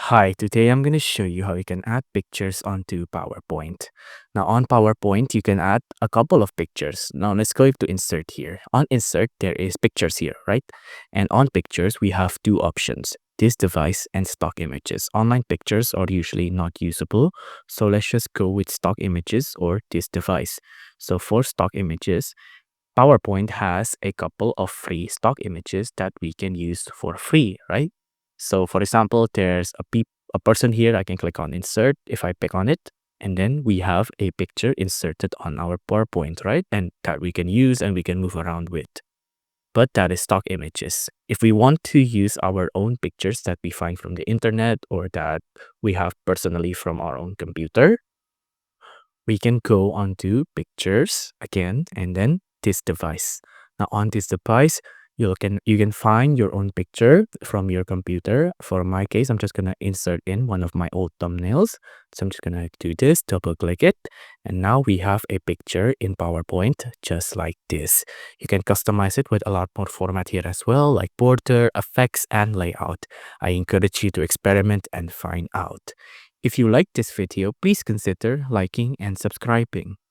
Hi, today I'm going to show you how you can add pictures onto PowerPoint. Now, on PowerPoint, you can add a couple of pictures. Now, let's go to insert here. On insert, there is pictures here, right? And on pictures, we have two options, this device and stock images. Online pictures are usually not usable, so let's just go with stock images or this device. So for stock images, PowerPoint has a couple of free stock images that we can use for free, right? So for example, there's a person here. I can click on insert if I pick on it. And then we have a picture inserted on our PowerPoint, right? And that we can use and we can move around with. But that is stock images. If we want to use our own pictures that we find from the internet or that we have personally from our own computer, we can go onto pictures again and then this device. Now on this device, you can find your own picture from your computer. For my case, I'm just gonna insert in one of my old thumbnails. So I'm just gonna do this, double click it, and now we have a picture in PowerPoint just like this. You can customize it with a lot more format here as well, like border, effects, and layout. I encourage you to experiment and find out. If you like this video, please consider liking and subscribing.